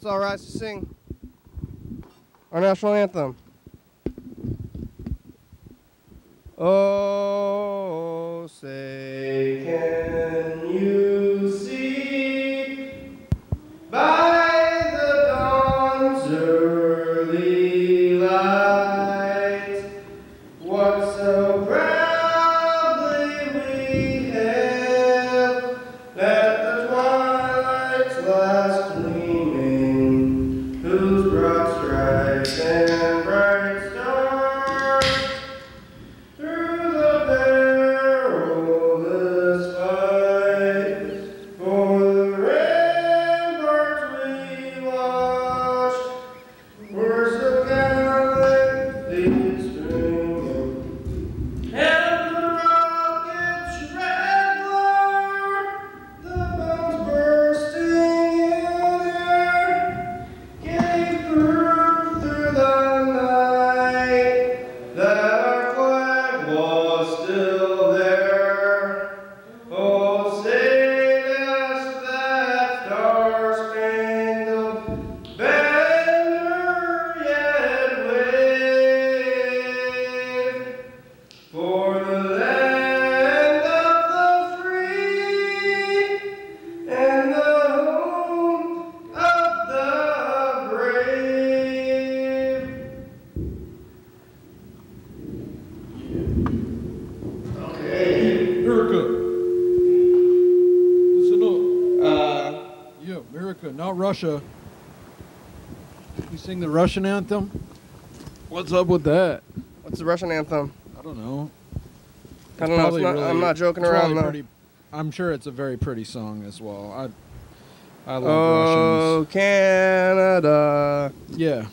Let's all rise to sing our national anthem. Oh, say, can you see by the dawn's early light what so proudly we hailed, let the twilight's last gleaming, whose broad stripes and bright stars through the perilous fight for the ramparts we watched were so gallantly streaming, and the rocket's red glare, the bombs bursting in air, gave proof through the night that our flag was still there. Oh, say does that star-spangled banner yet wave for the land of the free and the home of the brave. Okay. America. Listen up. Yeah, America, not Russia. We sing the Russian anthem? What's up with that? What's the Russian anthem? I don't know. I don't know. It's not, I'm not joking around though. Pretty, I'm sure it's a very pretty song as well. I love Oh, Canada, Russians. Yeah.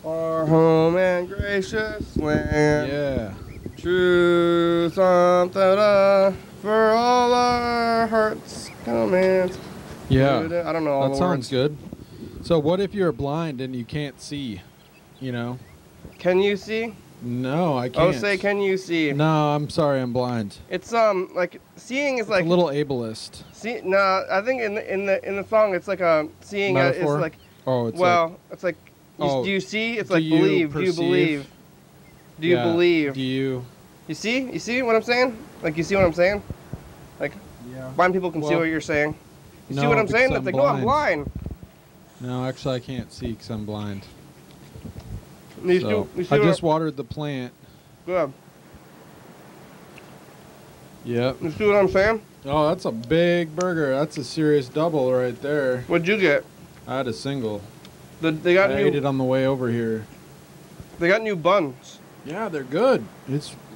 our home and gracious land. Yeah. Truth for all our hearts commands. Yeah. I don't know all That the sounds words. good. So what if you're blind and you can't see? You know? Can you see? No, I Oh, can't. say, can you see? No, I'm sorry, I'm blind. It's like seeing is like a little ableist. See, no, I think in the song it's like a seeing is Metaphor? like Oh, it's well, it's like Oh, do you see? It's do like you believe. Do you perceive? believe? Do you Yeah, believe? Do you? You see? You see what I'm saying? Like you see what I'm saying? Like Yeah. blind people can see Well, what you're saying. You see no, what I'm saying? because That's I'm like no, I'm blind. No, actually, I can't see because I'm blind. You So, see, you see I what just watered the plant. good. Yep. You see what I'm saying? Oh, that's a big burger. That's a serious double right there. What'd you get? I had a single. They got I new. ate it on the way over here. They got new buns. Yeah, they're good.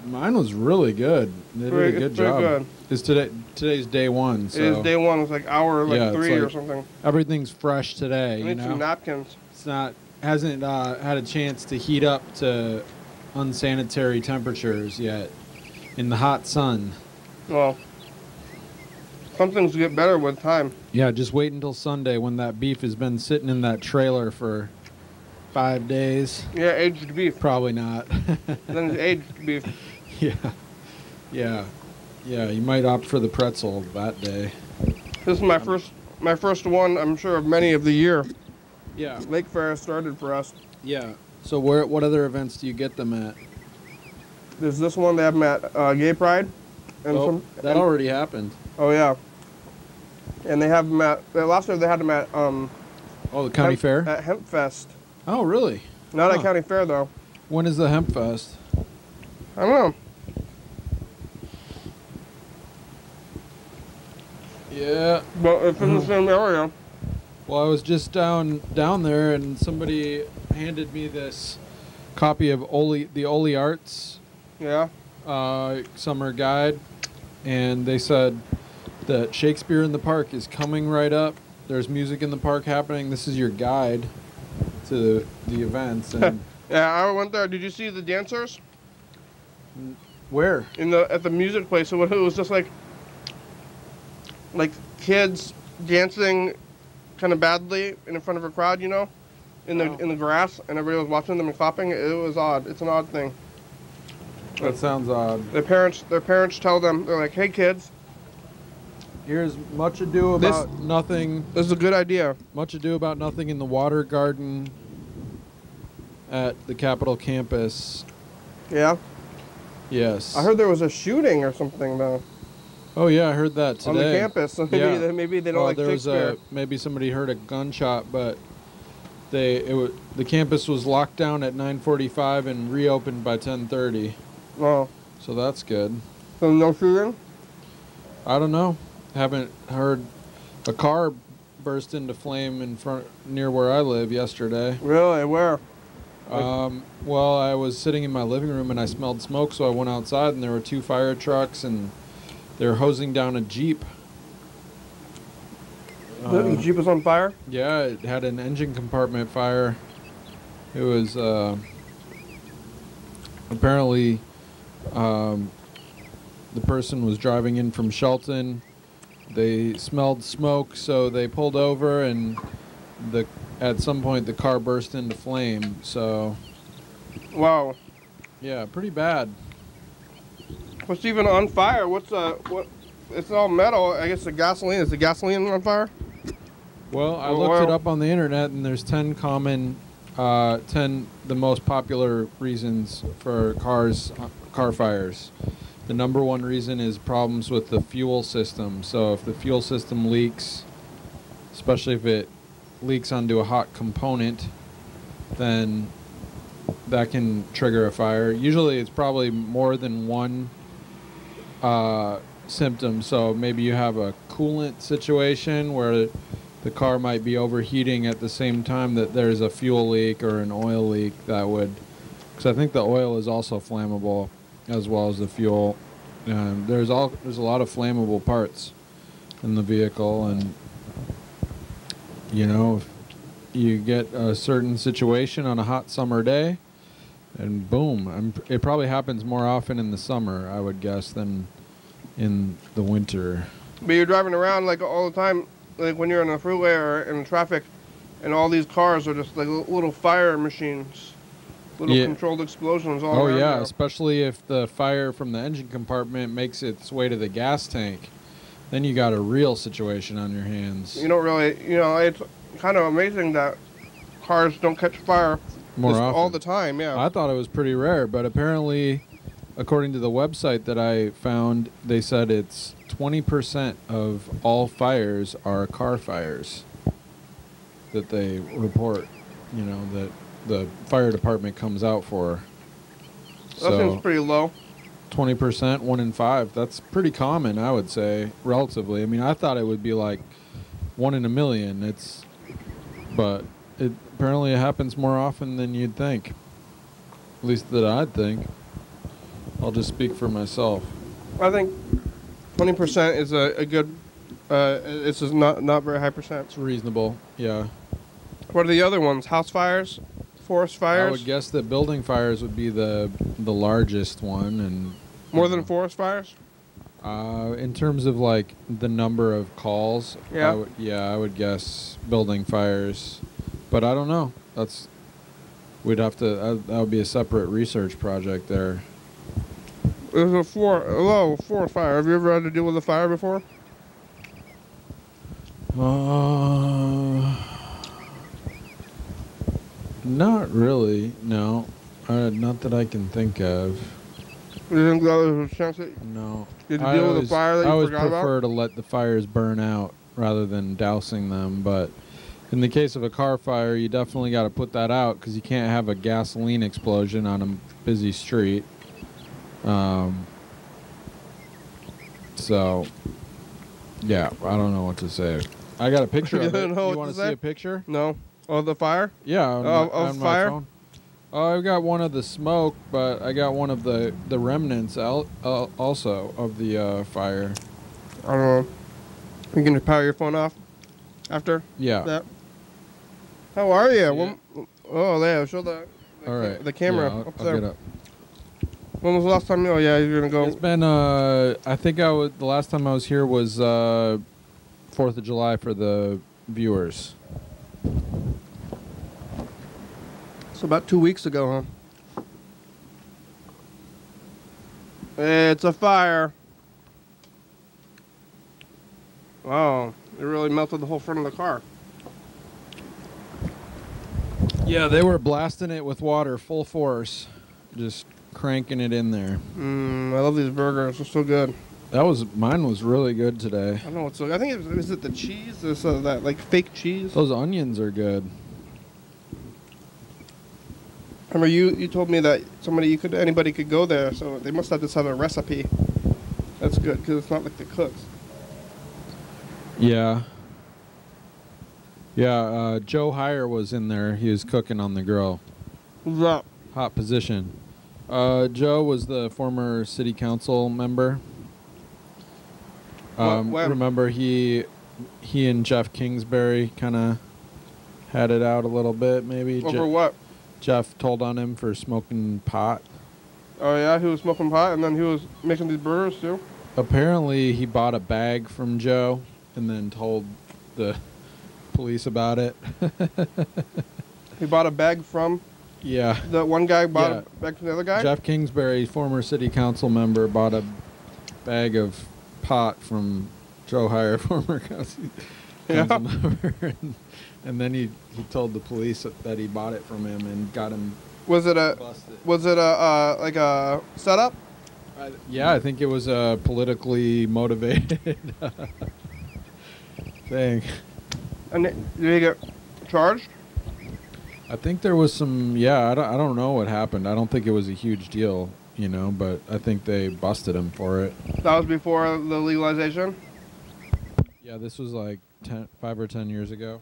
Mine was really good. They did a good It's very job. good. It's today's day one. So It is day one. It's like hour Yeah, it's 3 or like- something. everything's fresh today. I You need some know, napkins. it's not hasn't had a chance to heat up to unsanitary temperatures yet in the hot sun. Well, some things get better with time. Yeah, just wait until Sunday when that beef has been sitting in that trailer for 5 days. Yeah, aged beef. Probably not. Then it's aged beef. Yeah. You might opt for the pretzel that day. This is my first one, I'm sure, of many of the year. Yeah. Lake Fair started for us. Yeah. So what other events do you get them at? There's this one they have them at Gay Pride. And that already happened. Oh yeah. And they have them at last year they had them at The county fair? At Hemp Fest. Oh, really? Not Huh. at County Fair though. When is the Hemp Fest? I don't know. Yeah. But it's in the same area. Well, I was just down there, and somebody handed me this copy of the Ole Arts Yeah. summer guide, and they said that Shakespeare in the Park is coming right up. There's music in the park happening. This is your guide to the events. And Yeah, I went there. Did you see the dancers? where? At the music place. So it was just like kids dancing kind of badly in front of a crowd, you know, in the grass, and everybody was watching them and clapping. It was odd. It's an odd thing. That sounds odd. Their parents tell them, they're like, "Hey kids, Here's much ado about nothing. This is a good idea. Much ado about nothing in the water garden at the Capitol campus. Yeah? Yes. I heard there was a shooting or something, though. Oh, yeah, I heard that today. On the campus. So maybe they don't like Shakespeare. Maybe somebody heard a gunshot, but the campus was locked down at 9:45 and reopened by 10:30. Oh. So that's good. So no shooting? I don't know. Haven't heard. A car burst into flame near where I live yesterday. Really? Where? Well, I was sitting in my living room and I smelled smoke, so I went outside and there were 2 fire trucks and they were hosing down a Jeep. The Jeep was on fire? Yeah, it had an engine compartment fire. It was apparently the person was driving in from Shelton. They smelled smoke, so they pulled over, and at some point the car burst into flame. So, wow. Yeah, pretty bad. What's even on fire? What? It's all metal. I guess the gasoline. Is the gasoline on fire? Well, I looked it up on the internet, and there's 10 the most popular reasons for car fires. The number 1 reason is problems with the fuel system. So if the fuel system leaks, especially if it leaks onto a hot component, then that can trigger a fire. Usually it's probably more than one symptom. So maybe you have a coolant situation where the car might be overheating at the same time that there's a fuel leak or an oil leak. That would, because I think the oil is also flammable as well as the fuel. There's a lot of flammable parts in the vehicle, and if you get a certain situation on a hot summer day, and boom, it probably happens more often in the summer, I would guess, than in the winter. But you're driving around like all the time, like when you're on the freeway or in traffic, and all these cars are just like little fire machines. Little controlled explosions all around. Oh, yeah, especially if the fire from the engine compartment makes its way to the gas tank. Then you got a real situation on your hands. You don't really, it's kind of amazing that cars don't catch fire more often. All the time, yeah. I thought it was pretty rare, but apparently, according to the website that I found, they said it's 20% of all fires are car fires that they report, that the fire department comes out for. That seems pretty low. 20%, 1 in 5. That's pretty common, I would say, relatively. I mean, I thought it would be like 1 in a million. But apparently it happens more often than you'd think. At least that I'd think. I'll just speak for myself. I think 20% is a good. It's just not very high percent. It's reasonable, yeah. What are the other ones? House fires? Forest fires? I would guess that building fires would be the largest one, and more than forest fires. In terms of like the number of calls, yeah, I would guess building fires, but I don't know. We'd have to. That would be a separate research project there. There's a forest fire. Have you ever had to deal with a fire before? Not really, no. Not that I can think of. You think there was a chance that no. you had to deal with a fire that you forgot about? I always prefer to let the fires burn out rather than dousing them, but in the case of a car fire, you definitely got to put that out because you can't have a gasoline explosion on a busy street. So, yeah, I don't know what to say. I got a picture of it. You want to see a picture? No. Oh, the fire? Yeah, on fire? my phone. Oh, I got one of the smoke, but I got one of the remnants also of the fire. I don't know. You can power your phone off after? Yeah. That? How are you? Oh, there. Show the camera up there. I'll get up. When was the last time? Oh, yeah, you're going to go. It's been, I think the last time I was here was 4th of July for the viewers. So about 2 weeks ago, huh? It's a fire. Wow, it really melted the whole front of the car. Yeah, they were blasting it with water full force, just cranking it in there. I love these burgers. They're so good. Mine was really good today. I don't know what's so. I think is it the cheese? This that like fake cheese. Those onions are good. Remember you told me that anybody could go there, so they must just have a recipe. That's good because it's not like the cooks. Yeah. Yeah, Joe Heyer was in there. He was cooking on the grill. Who's that? Hot position. Joe was the former city council member. Remember he and Jeff Kingsbury kind of had it out a little bit, maybe. Over what? Jeff told on him for smoking pot. Oh yeah, he was smoking pot, and then he was making these burgers too. Apparently, he bought a bag from Joe and then told the police about it. He bought a bag from. Yeah. The one guy bought a bag from the other guy? Jeff Kingsbury, former city council member, bought a bag of pot from Joe Heyer, former council member. And then he told the police that he bought it from him and got him busted. Was it like a setup? Yeah, I think it was a politically motivated thing. And did he get charged? I think there was some. Yeah, I don't know what happened. I don't think it was a huge deal, but I think they busted him for it. That was before the legalization? Yeah, this was like 5 or 10 years ago.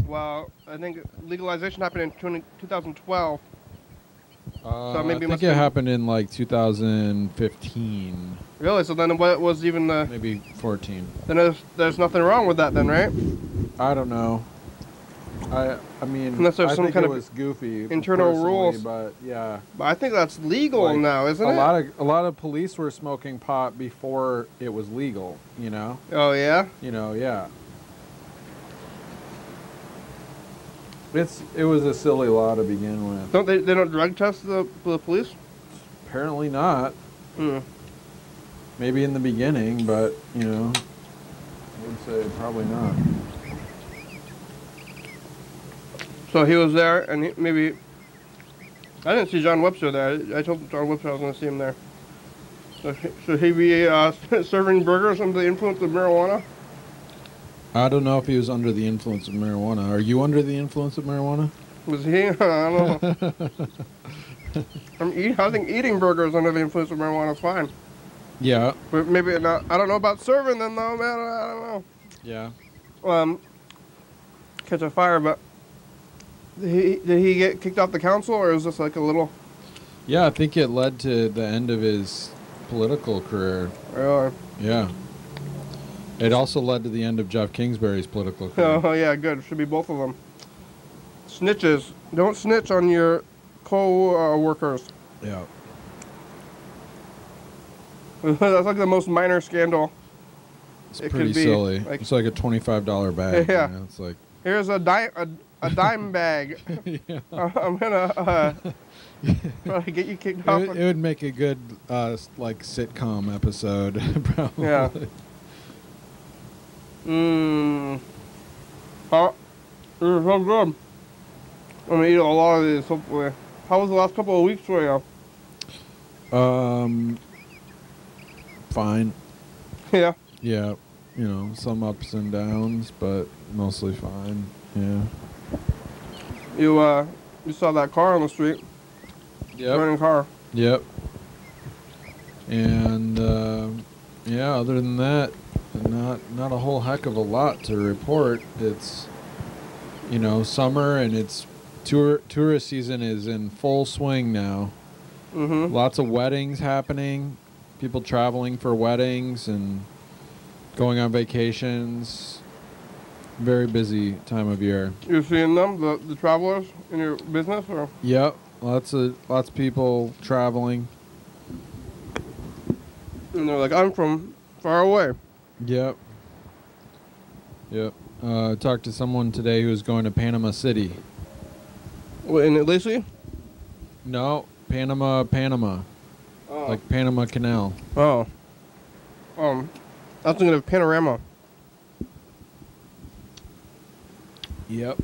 Well, I think legalization happened in 2012. So maybe I think it happened in like 2015. Really? So then what was even the... Maybe 14. Then there's nothing wrong with that then, right? I don't know. I mean, unless there's some kind it was goofy internal rules, but yeah. But I think that's legal now, isn't it? A lot of police were smoking pot before it was legal. Oh yeah. Yeah. It was a silly law to begin with. They don't drug test the police? Apparently not. Maybe in the beginning, but I would say probably not. So he was there, and I didn't see John Webster there. I told John Webster I was going to see him there. So should he be serving burgers under the influence of marijuana? I don't know if he was under the influence of marijuana. Are you under the influence of marijuana? Was he? I don't know. I think eating burgers under the influence of marijuana is fine. Yeah. But maybe not. I don't know about serving them though, man. I don't know. Yeah. Catch a fire, but did he get kicked off the council, or is this like a little? Yeah, I think it led to the end of his political career. Really? Yeah. It also led to the end of Jeff Kingsbury's political career. Oh yeah, good. Should be both of them. Snitches. Don't snitch on your co-workers. Yeah. That's like the most minor scandal. It's pretty silly. It's like a $25 bag. Yeah. It's like, here's a dime bag. Yeah. I'm gonna probably get you kicked off. It would make a good sitcom episode, probably. Yeah. Oh, they're so good. I'm gonna eat a lot of these, hopefully. How was the last couple of weeks for you? Fine. Yeah. Yeah. Some ups and downs, but mostly fine. Yeah. You saw that car on the street? Yep. Running car. Yep. And yeah, other than that, not a whole heck of a lot to report. It's summer, and it's tourist season is in full swing now. Mm-hmm. Lots of weddings happening, people traveling for weddings and going on vacations. Very busy time of year. You're seeing them, the travelers in your business, or? Yep, lots of people traveling. And they're like, I'm from far away. Yep. Talked to someone today who was going to Panama City. What, in Lacey? No, Panama. Oh. Like Panama Canal. Oh. I was thinking of Panorama. Yep.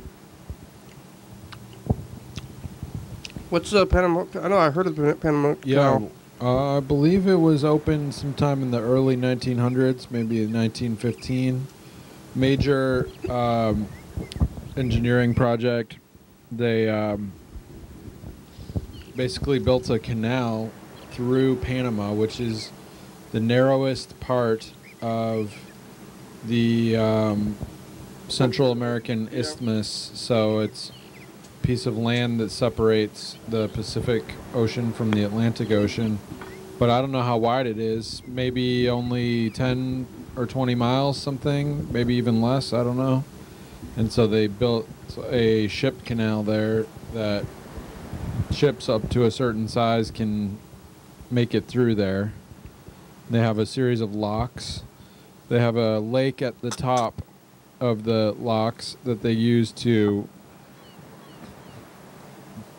What's Panama? I know I heard of the Panama Canal. I believe it was opened sometime in the early 1900s, maybe 1915. Major engineering project. They basically built a canal through Panama, which is the narrowest part of the Central American Isthmus. So it's a piece of land that separates the Pacific Ocean from the Atlantic Ocean. But I don't know how wide it is. Maybe only 10 or 20 miles, something. Maybe even less. I don't know. And so they built a ship canal there that ships up to a certain size can make it through there. They have a series of locks. They have a lake at the top of the locks that they use to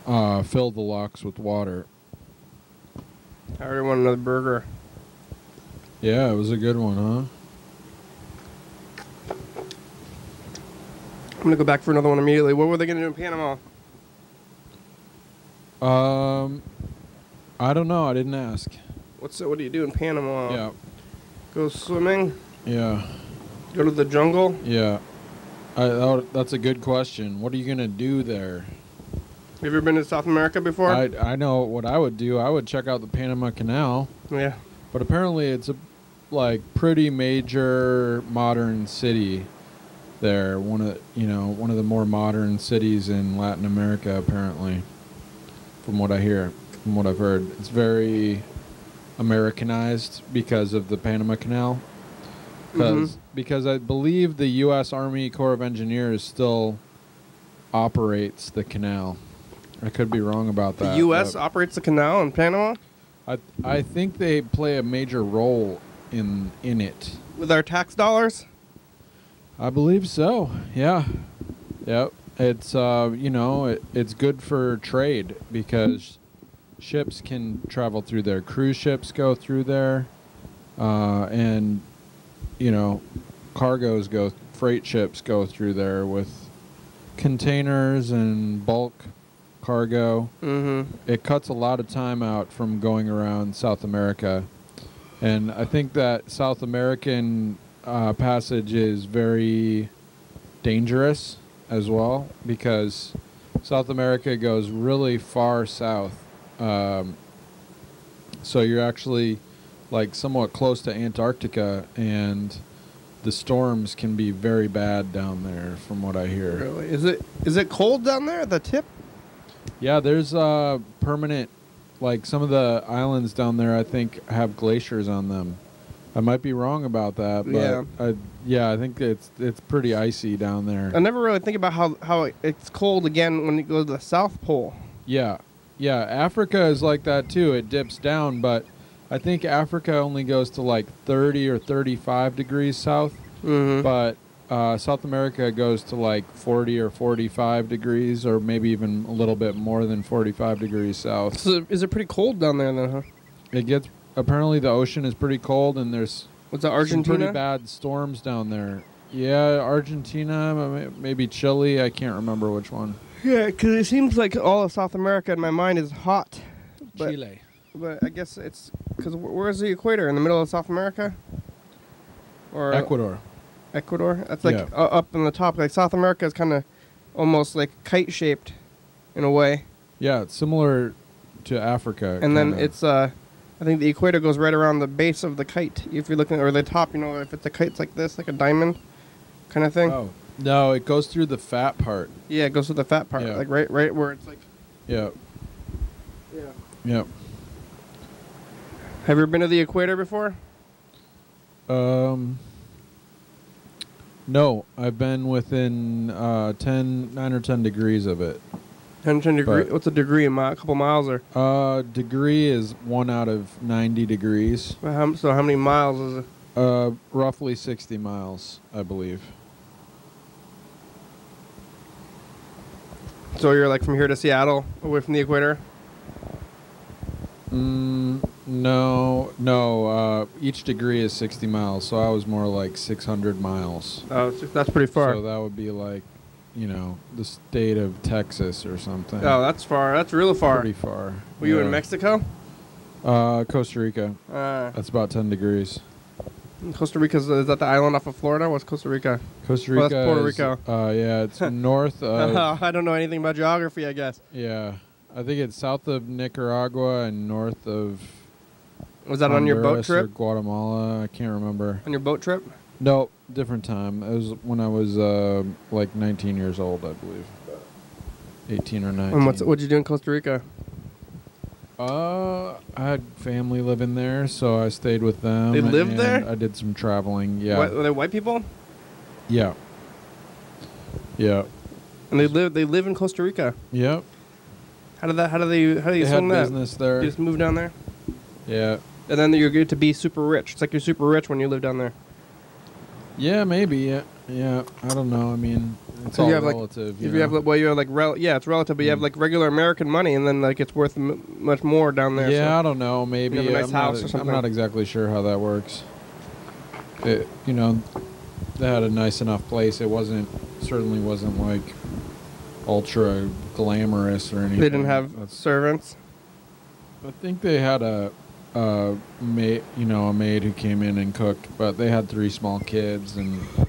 fill the locks with water. I already want another burger. Yeah, it was a good one, huh? I'm gonna go back for another one immediately. What were they gonna do in Panama? I don't know. I didn't ask. What do you do in Panama? Yeah. Go swimming? Yeah. Go to the jungle? Yeah. That's a good question. What are you gonna do there? Have you ever been to South America before? I know what I would do. I would check out the Panama Canal. Yeah. But apparently it's a pretty major modern city there. One of the more modern cities in Latin America, apparently. From what I hear, from what I've heard. It's very Americanized because of the Panama Canal. Because I believe the U.S. Army Corps of Engineers still operates the canal. I could be wrong about that. The U.S. operates the canal in Panama? I think they play a major role in it. With our tax dollars? I believe so. Yeah. Yep. It's it's good for trade because ships can travel through there. Cruise ships go through there, and freight ships go through there with containers and bulk cargo. It cuts a lot of time out from going around South America, and I think that South American passage is very dangerous as well because South America goes really far south, so you're actually somewhat close to Antarctica, and the storms can be very bad down there from what I hear. Really? Is it cold down there at the tip? Yeah, there's permanent, some of the islands down there I think have glaciers on them. I might be wrong about that, but I think it's pretty icy down there. I never really think about how it's cold again when you go to the South Pole. Yeah, Africa is like that too. It dips down, but I think Africa only goes to 30 or 35 degrees south, but South America goes to 40 or 45 degrees, or maybe even a little bit more than 45 degrees south. So is it pretty cold down there then, huh? Apparently the ocean is pretty cold, and there's Argentina? some pretty bad storms down there. Yeah, Argentina, maybe Chile. I can't remember which one. Yeah, because it seems like all of South America in my mind is hot. Chile. But I guess it's because where's the equator? In the middle of South America? Or Ecuador. Ecuador? That's up in the top. South America is kind of almost kite-shaped in a way. Yeah, it's similar to Africa. And then it's I think the equator goes right around the base of the kite. If you're looking, or the top, if it's a kite's like this, like a diamond kind of thing. Oh, no, it goes through the fat part. Yeah, it goes through the fat part, Yeah. right where it's Yeah. Yeah. Yep. Have you ever been to the equator before? No, I've been within 9 or 10 degrees of it. 10 degrees? What's a degree? A couple miles or? Degree is 1 out of 90 degrees. So how many miles is it? Roughly 60 miles, I believe. So you're from here to Seattle, away from the equator? No. Each degree is 60 miles, so I was more 600 miles. Oh, that's pretty far. So that would be the state of Texas or something. Oh, that's far. That's real far. Pretty far. Were you in Mexico? Costa Rica. That's about 10 degrees. Costa Rica, is that the island off of Florida? What's Costa Rica? Costa Rica that's Puerto Rico. Yeah, it's north of... I don't know anything about geography, I guess. Yeah. I think it's south of Nicaragua and north of... Was that on your boat trip? Or Guatemala. I can't remember. On your boat trip? No, different time. It was when I was like 19 years old, I believe. 18 or 19. And what'd you do in Costa Rica? I had family living there, so I stayed with them. They lived there? I did some traveling. Yeah. Were they white people? Yeah. Yeah. And they live in Costa Rica. Yep. How do you They swing had that? business there. You just move down there? Yeah. And then you're good to be super rich. It's like you're super rich when you live down there. Yeah, maybe. Yeah. I don't know. I mean, it's all relative. It's relative, but you have like regular American money, and then like it's worth much more down there. Yeah, so. I don't know. Maybe You have a nice house or something. I'm not exactly sure how that works. They had a nice enough place. It certainly wasn't like ultra glamorous or anything. They didn't have servants. I think they had a maid who came in and cooked, but they had 3 small kids and kind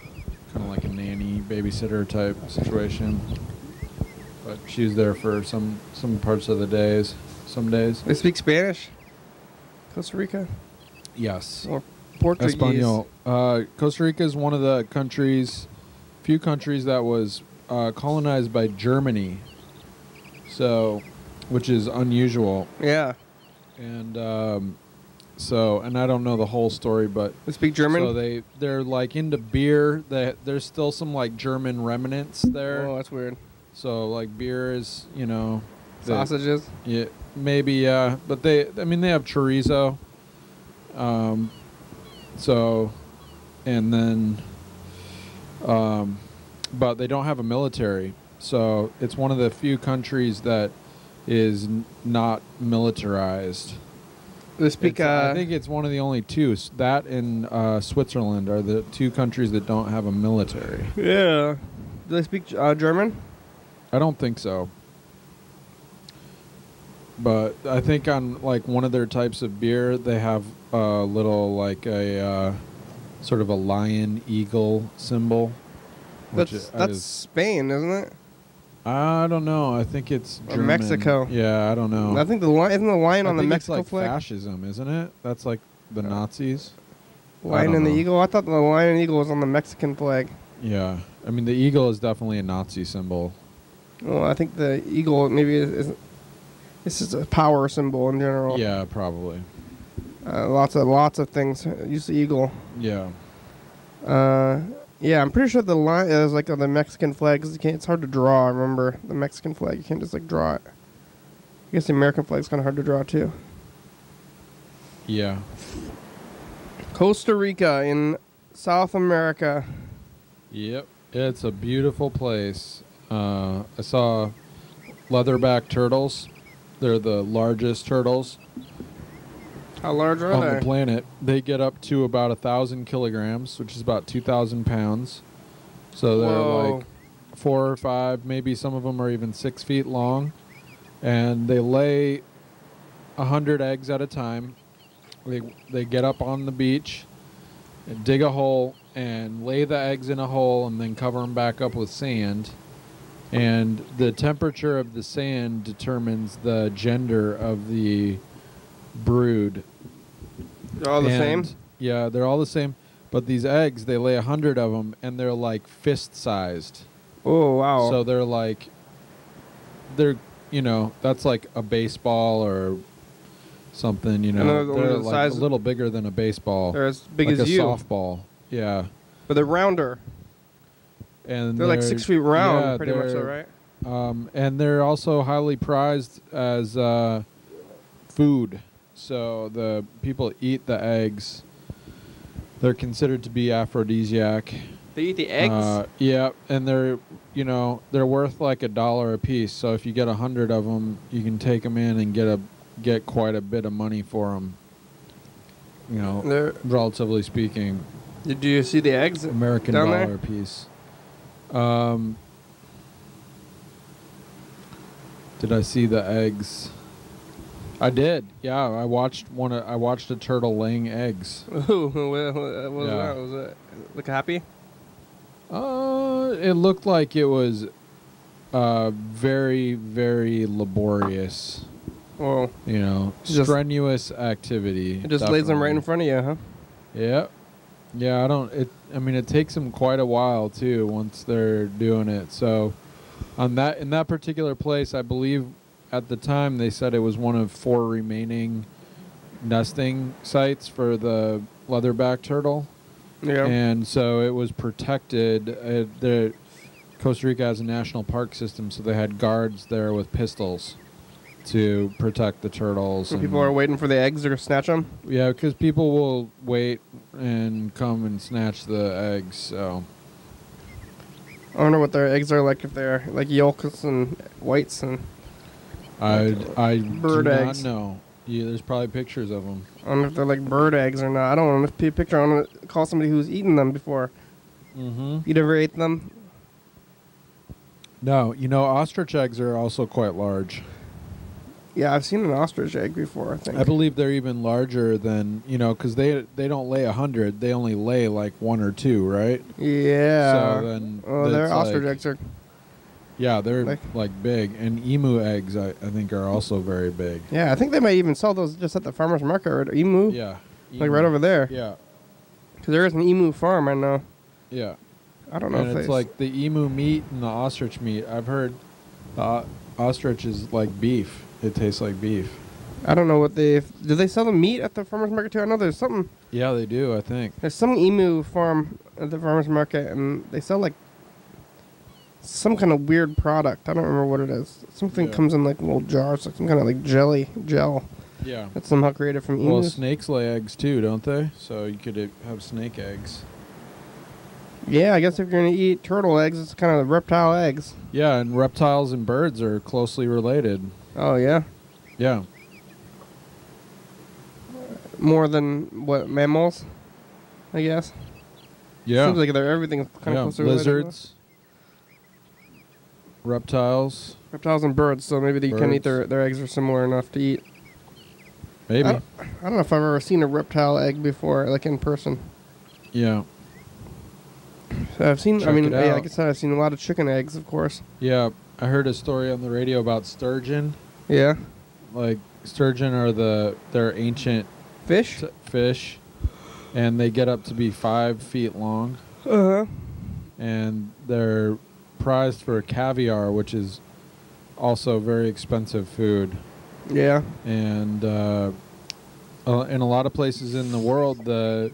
of like a nanny babysitter type situation. But she was there for some parts of the days. Some days. They speak Spanish. Costa Rica. Yes. Or Portuguese. Espanol. Costa Rica is one of the few countries that was colonized by Germany. So, which is unusual. Yeah. And and I don't know the whole story, but they speak German. So they're like into beer. There's still some like German remnants there. Oh, that's weird. So like beer is sausages. Yeah, maybe yeah, but they have chorizo. But they don't have a military. So it's one of the few countries that is not militarized. They speak. I think it's one of the only two. That and Switzerland are the 2 countries that don't have a military. Yeah. Do they speak German? I don't think so. But I think on like one of their types of beer, they have a little like a sort of a lion eagle symbol. That's Spain, isn't it? I don't know. I think it's German. Or Mexico. Yeah, I don't know. I think isn't the lion on the Mexico it's like flag? Fascism, isn't it? That's like the Nazis. Lion and the eagle. I thought the lion and eagle was on the Mexican flag. Yeah, I mean the eagle is definitely a Nazi symbol. Well, I think the eagle maybe is a power symbol in general. Yeah, probably. Lots of things use the eagle. Yeah. Yeah, I'm pretty sure the line is like on the Mexican flag because it's hard to draw. I remember the Mexican flag, you can't just like draw it. I guess the American flag's kind of hard to draw too. Yeah. Costa Rica in South America. Yep, it's a beautiful place. I saw leatherback turtles. They're the largest turtles. How large are on they? the planet. They get up to about 1,000 kilograms, which is about 2,000 pounds. So they're like 4 or 5, maybe some of them are even 6 feet long, and they lay 100 eggs at a time. They get up on the beach, and dig a hole, and lay the eggs in a hole, and then cover them back up with sand. And the temperature of the sand determines the gender of the brood. They're all the same? Yeah, they're all the same. But these eggs, they lay 100 of them, and they're like fist-sized. Oh, wow. So they're that's like a baseball or something, They're like a little bigger than a baseball. They're as big like as you. Like a softball, yeah. But they're rounder. And they're like 6 feet round, pretty much so, right? And they're also highly prized as food. So the people eat the eggs. They're considered to be aphrodisiac. They eat the eggs? Yeah, and they're worth like $1 a piece. So if you get 100 of them, you can take them in and get quite a bit of money for them. Relatively speaking. Did you see the eggs? American down dollar there? a piece. Did I see the eggs? I did. Yeah, I watched I watched a turtle laying eggs. Ooh, what was Yeah. that? Was it look happy? It looked like it was very, very laborious. Well, You know, strenuous activity. it just lays them right in front of you, huh? Yep. Yeah, I mean, it takes them quite a while too once they're doing it. So, in that particular place, I believe at the time they said it was one of 4 remaining nesting sites for the leatherback turtle. Yeah. And so it was protected. Costa Rica has a national park system, so they had guards there with pistols to protect the turtles. So people are waiting for the eggs to snatch them? Yeah, because people will wait and come and snatch the eggs. So I wonder what their eggs are like, if they're like yolks and whites and. I bird do eggs. not know. Yeah, there's probably pictures of them. I don't know if they're like bird eggs or not. I don't want to see a picture. I want to call somebody who's eaten them before. Mm-hmm. You never ate them? No, you know, ostrich eggs are also quite large. Yeah, I've seen an ostrich egg before, I think. I believe they're even larger than, you know, because they don't lay 100. They only lay like 1 or 2, right? Yeah. So then their ostrich eggs are. Yeah, they're like big. And emu eggs, I think, are also very big. Yeah, I think they might even sell those just at the farmer's market or emu. Yeah. Like right over there. Yeah. Because there is an emu farm, I know. Yeah. I don't know and if it's like the emu meat and the ostrich meat. I've heard ostrich is like beef. It tastes like beef. I don't know what do they sell the meat at the farmer's market too? I know there's something. Yeah, they do, I think. There's some emu farm at the farmer's market, and they sell like some kind of weird product. I don't remember what it is. Something comes in like little jars, like some kind of like gel. Yeah. That's somehow created from emus. Well, snakes lay eggs too, don't they? So you could have snake eggs. Yeah, I guess if you're going to eat turtle eggs, it's kind of reptile eggs. Yeah, and reptiles and birds are closely related. Oh, yeah? Yeah. More than, what, mammals, I guess? Yeah. Seems like everything's kind of closely related. Lizards. Reptiles. Reptiles and birds, so maybe you can eat their eggs are similar enough to eat. Maybe. I don't know if I've ever seen a reptile egg before, like in person. Yeah. So I've seen, Check it out. like I said, I've seen a lot of chicken eggs, of course. Yeah, I heard a story on the radio about sturgeon. Yeah. Like, sturgeon are they're ancient fish, and they get up to be 5 feet long. Uh-huh. And they're prized for caviar, which is also very expensive food. Yeah. And in a lot of places in the world, the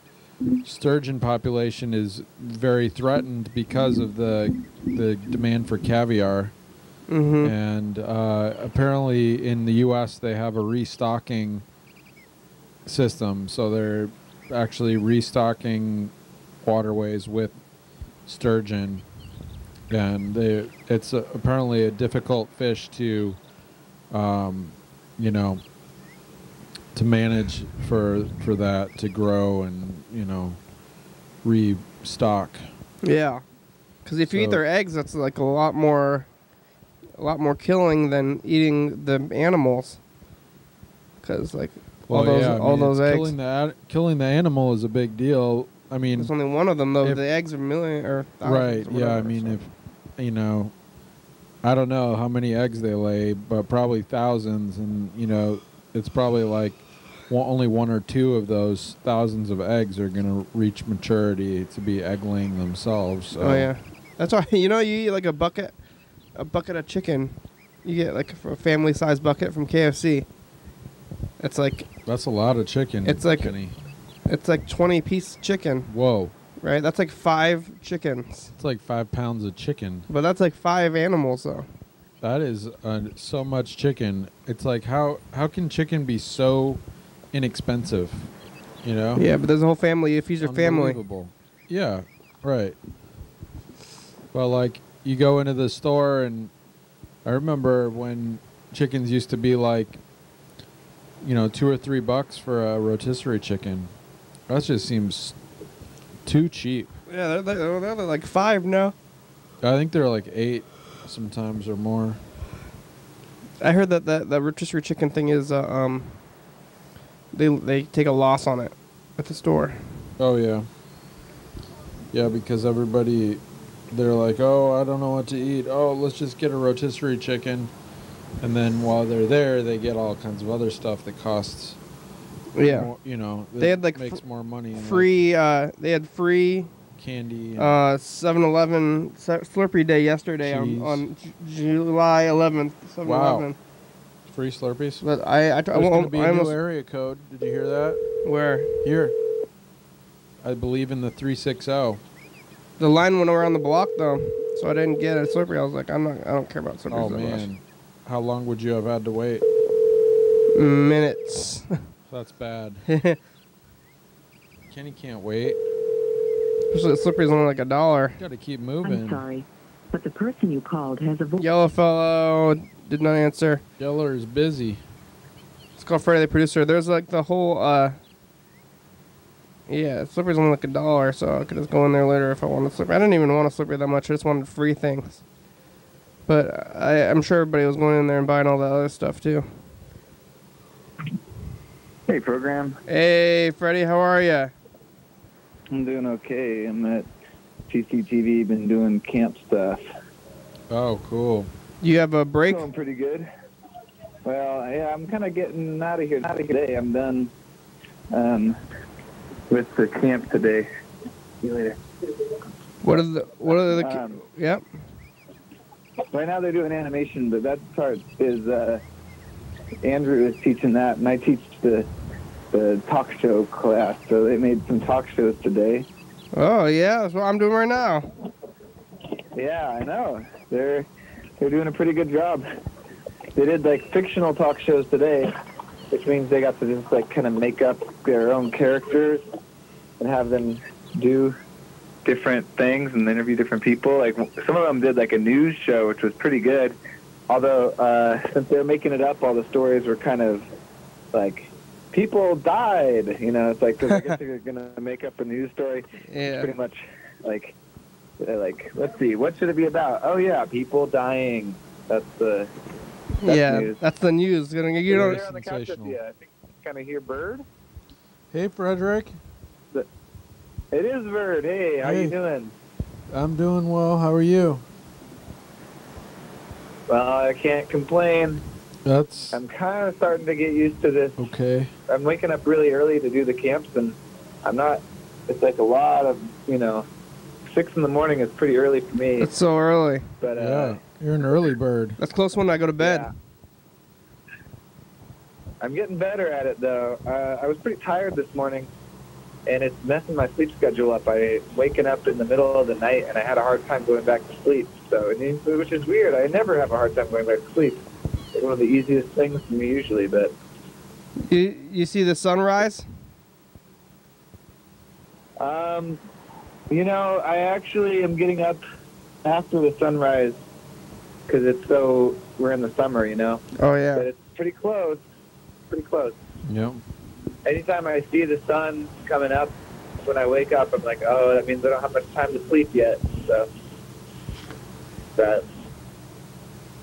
sturgeon population is very threatened because of the demand for caviar. Mm-hmm. And apparently in the U.S. they have a restocking system, so they're actually restocking waterways with sturgeon, and it's apparently a difficult fish to, to manage for that to grow and restock. Yeah, because if you eat their eggs, that's like a lot more killing than eating the animals. Because like all those eggs, killing the animal is a big deal. I mean, there's only one of them though. The eggs are million or thousands. Right? Yeah. I mean, if I don't know how many eggs they lay, but probably thousands, and it's probably like only 1 or 2 of those thousands of eggs are going to reach maturity to be egg-laying themselves. So. Oh yeah, that's why you eat like a bucket of chicken. You get like a family-sized bucket from KFC. It's like that's a lot of chicken. It's like Kenny. It's like 20-piece chicken. Whoa! Right, that's like 5 chickens. It's like 5 pounds of chicken. But that's like 5 animals though. That is so much chicken. It's like how can chicken be so inexpensive? Yeah, but there's a whole family. It feeds your family. Unbelievable. Yeah, right. Well, like you go into the store, and I remember when chickens used to be like, $2 or $3 for a rotisserie chicken. That just seems too cheap. Yeah, they're like 5 now. I think they're like 8 sometimes or more. I heard that the rotisserie chicken thing is they take a loss on it at the store. Oh yeah. Yeah, because everybody, they're like, oh, I don't know what to eat. Oh, let's just get a rotisserie chicken, and then while they're there, they get all kinds of other stuff that costs. Yeah. More, you know, They had like makes more money. Free. They had free candy. 7-Eleven Slurpee Day yesterday on July 11th. 7-Eleven. Wow. Free Slurpees. But There's going to be a new area code. Did you hear that? Where? Here. I believe in the 360. The line went around the block though, so I didn't get a Slurpee. I was like, I don't care about Slurpees. Oh man, how long would you have had to wait? Minutes. That's bad. Kenny can't wait. Especially the Slurpee's only like $1. Got to keep moving. I'm sorry, but the person you called has a voice. Yellow fellow did not answer. Yeller is busy. Let's call Freddie the producer. There's like the whole yeah, Slurpee's only like $1, so I could just go in there later if I wanted a Slurpee. I didn't even want a Slurpee that much. I just wanted free things. But I'm sure everybody was going in there and buying all that other stuff too. Hey, program. Hey, Freddie, how are you? I'm doing okay. I'm at TCTV, been doing camp stuff. Oh, cool. You have a break? Going pretty good. Well, yeah, I'm kind of getting out of here today. I'm done with the camp today. See you later. What are the yep. Right now they're doing animation, but that part is Andrew is teaching that, and I teach the talk show class. So they made some talk shows today. Oh yeah, that's what I'm doing right now. Yeah, I know. They're doing a pretty good job. They did like fictional talk shows today, which means they got to just like kind of make up their own characters and have them do different things and interview different people. Like some of them did like a news show, which was pretty good. Although since they're making it up, all the stories were kind of like people died. You know, it's like 'cause I guess they're gonna make up a news story. Yeah. It's pretty much like let's see, what should it be about? Oh yeah, people dying. That's news. That's the news. You know, There on the couch with you. I think kind of hear Berd. Hey, Frederick. It is Berd. Hey, how you doing? I'm doing well. How are you? Well, I can't complain. I'm kind of starting to get used to this. Okay. I'm waking up really early to do the camps, and I'm not. It's like a lot of 6 in the morning is pretty early for me. It's so early. But yeah, you're an early bird. That's close when I go to bed. Yeah. I'm getting better at it though. I was pretty tired this morning, and it's messing my sleep schedule up. I waking up in the middle of the night, and I had a hard time going back to sleep. So, which is weird. I never have a hard time going back to sleep. It's one of the easiest things for me usually, but. You see the sunrise? I actually am getting up after the sunrise because we're in the summer, Oh, yeah. But it's pretty close. Pretty close. Yep. Anytime I see the sun coming up, when I wake up, I'm like, oh, that means I don't have much time to sleep yet. So, but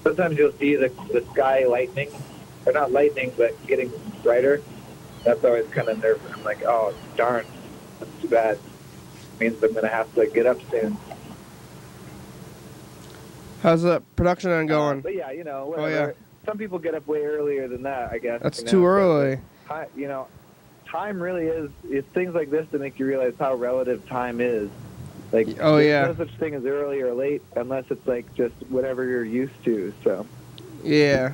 sometimes you'll see the sky lightning, or not lightning, but getting brighter. That's always kind of nervous. I'm like, oh, darn, that's too bad. It means I'm going to have to get up soon. How's the production going? But yeah, whatever. Oh, yeah. Some people get up way earlier than that, I guess. That's too early. Time really is, it's things like this that make you realize how relative time is. Like, there's no such thing as early or late unless it's like just whatever you're used to, so. Yeah.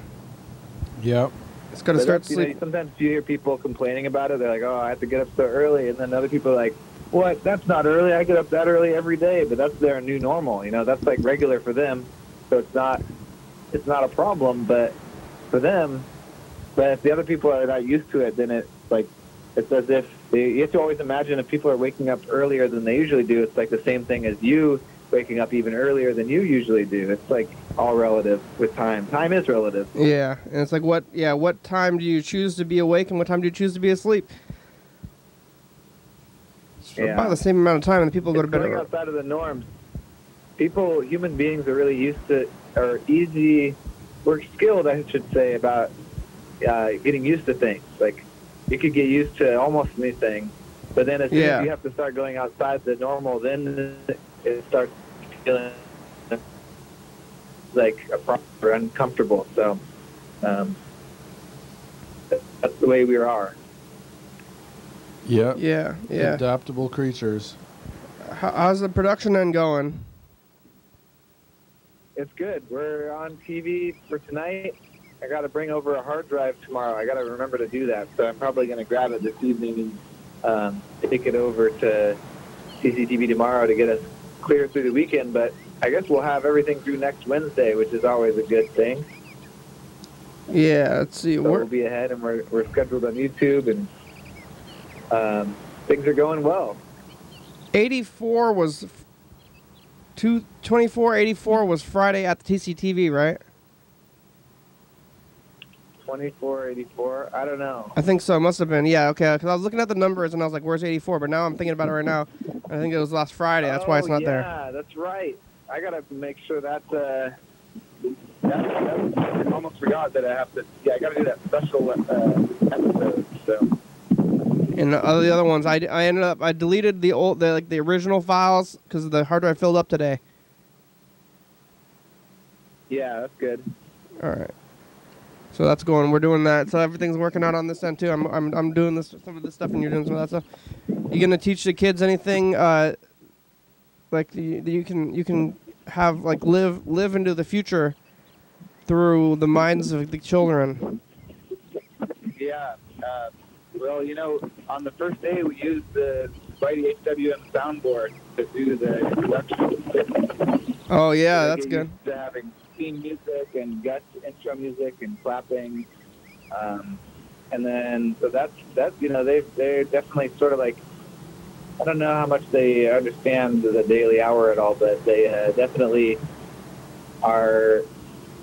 Yep. It's got to start sleeping. Sometimes you hear people complaining about it. They're like, oh, I have to get up so early. And then other people are like, what? That's not early. I get up that early every day. But that's their new normal. That's like regular for them. So it's not a problem, but for them. But if the other people are not used to it, then it's as if you have to always imagine if people are waking up earlier than they usually do, it's like the same thing as you waking up even earlier than you usually do. It's like all relative with time. Time is relative. Yeah, and it's like what time do you choose to be awake and what time do you choose to be asleep? It's about the same amount of time, and people go to bed going outside of the norms. Human beings are really used to, or easy we're skilled, I should say, about getting used to things. Like, you could get used to almost anything, but then as soon as you have to start going outside the normal, then it starts feeling like a problem or uncomfortable. So that's the way we are. Yep. Yeah. Adaptable creatures. How's the production end going? It's good. We're on TV for tonight. I got to bring over a hard drive tomorrow. I got to remember to do that. So I'm probably going to grab it this evening and take it over to TCTV tomorrow to get us clear through the weekend. But I guess we'll have everything through next Wednesday, which is always a good thing. Yeah, let's see. So we'll be ahead, and we're scheduled on YouTube, and things are going well. 84 was 2484 was Friday at the TCTV, right? 2484. I don't know. I think so. It must have been. Yeah, okay. Because I was looking at the numbers and I was like, "Where's 84?" But now I'm thinking about it right now. I think it was last Friday. That's why it's not there. Yeah, that's right. I gotta make sure that. I almost forgot that I have to. Yeah, I gotta do that special episode. So. And the other ones, I deleted the original files because the hard drive filled up today. Yeah, that's good. All right. So that's going. We're doing that. So everything's working out on this end too. I'm doing some of this stuff, and you're doing some of that stuff. You gonna teach the kids anything? Like you can have like live into the future through the minds of the children. Yeah. Well, on the first day we used the YDHWM soundboard to do the introduction. Oh yeah, that's good. Used to having theme music and guest intro music and clapping, and then so that's they're definitely sort of like, I don't know how much they understand the daily hour at all, but they definitely are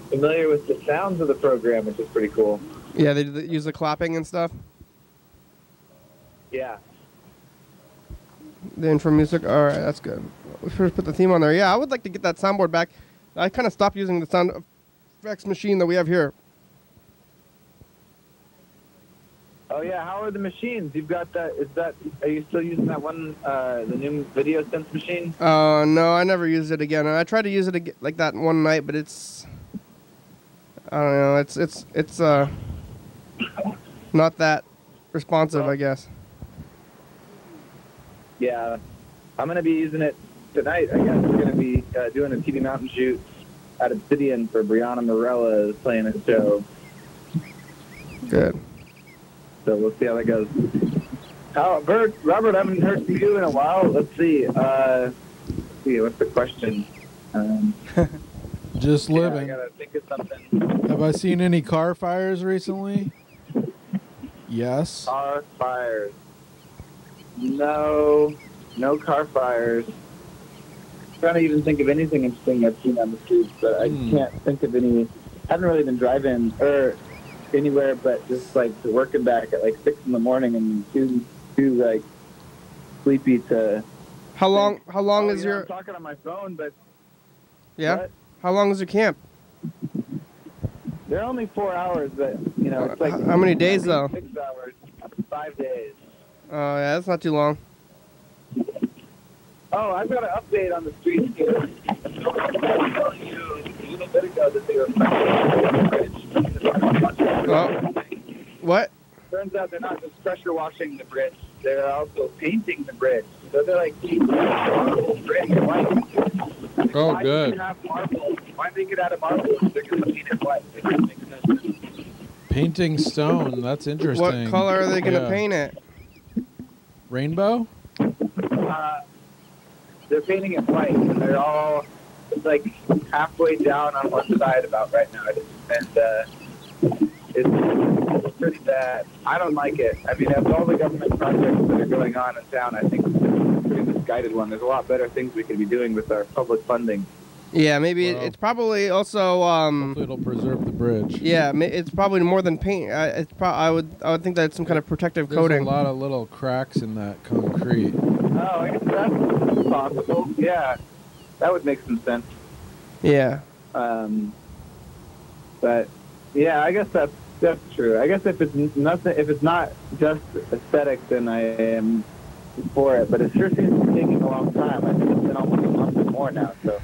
familiar with the sounds of the program, which is pretty cool. Yeah, they use the clapping and stuff. Yeah. The intro music. All right, that's good. We should put the theme on there. Yeah, I would like to get that soundboard back. I kind of stopped using the sound effects machine that we have here. Oh yeah, how are the machines? You've got that. Are you still using that one, the new video sense machine? No, I never used it again. I tried to use it like that one night, but it's, I don't know. It's not that responsive, I guess. Yeah, I'm gonna be using it tonight. I guess we're gonna be doing a TV Mountain shoot at Obsidian for Brianna Morella is playing a show. Good. So we'll see how that goes. Berd, Robert, I haven't heard from you in a while. Let's see. What's the question? Just living. I gotta think of something. Have I seen any car fires recently? Yes. Car fires. No car fires. I'm trying to even think of anything interesting I've seen on the streets, but I can't think of any. I haven't really been driving or anywhere, but just like working back at like 6 in the morning and too like sleepy to. How long is your? I'm talking on my phone, but. Yeah. What? How long is your camp? They're only 4 hours, but it's like. How many days though? 6 hours, 5 days. Oh yeah, that's not too long. Oh, I've got an update on the streets here. I was telling you a little bit ago that they were pressure washing the bridge. What? Turns out they're not just pressure washing the bridge; they're also painting the bridge. So they're like painting the bridge white. Oh, Why good. Why make it out of marble if they're going to paint it white? It doesn't make sense. Painting stone. That's interesting. What color are they gonna paint it? Rainbow? They're painting it white, and they're all it's like halfway down on one side about right now, and it's pretty bad. I don't like it. I mean, of all the government projects that are going on in town, I think it's a misguided one. There's a lot better things we could be doing with our public funding. Yeah, maybe it's probably also. Hopefully it'll preserve the bridge. Yeah, it's probably more than paint. I would think that it's some kind of protective coating. There's a lot of little cracks in that concrete. Oh, I guess that's possible. Yeah, that would make some sense. Yeah. But yeah, I guess that's true. I guess if it's not just aesthetic, then I am for it. But it sure seems to be taking a long time. I think it's been almost a month or more now. So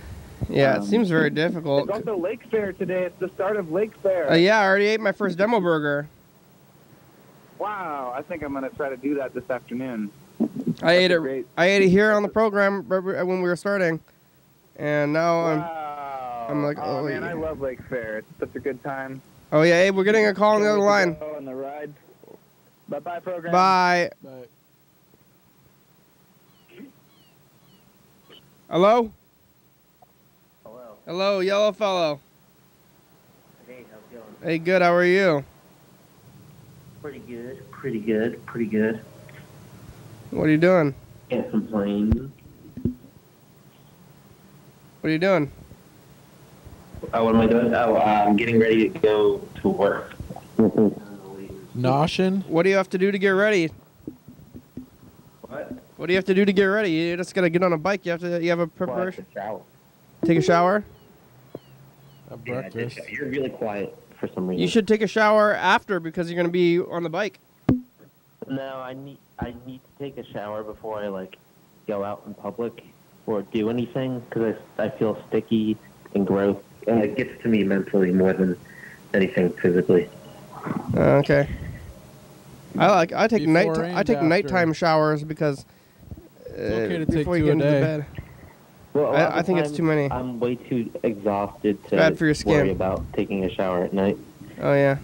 Yeah, it seems very difficult. It's also Lake Fair today. It's the start of Lake Fair. Yeah, I already ate my first demo burger. Wow, I think I'm gonna try to do that this afternoon. I ate it here on the program when we were starting, and now I'm like, oh man, yeah. I love Lake Fair. It's such a good time. Oh yeah, Abe, we're getting a call on the other line. On the ride. Bye, program. Bye. Bye. Hello? Hello. Hello, yellow fellow. Hey, how's it going? Hey, good. How are you? Pretty good. Pretty good. Pretty good. What are you doing? Can't complain. What are you doing? Oh, what am I doing? Oh, I'm getting ready to go to work. Noshin? What do you have to do to get ready? What? What do you have to do to get ready? You just gotta get on a bike. You have a preparation. Shower. Take a shower. At Yeah, breakfast. you're really quiet for some reason. You should take a shower after because you're gonna be on the bike. No, I need to take a shower before I go out in public or do anything because I feel sticky and gross, and it gets to me mentally more than anything physically. Okay. I take Before and after. nighttime showers because okay to take before you two get a into day. bed. Well, I think it's too many. I'm way too exhausted to Bad for your skin. worry about taking a shower at night. Oh yeah.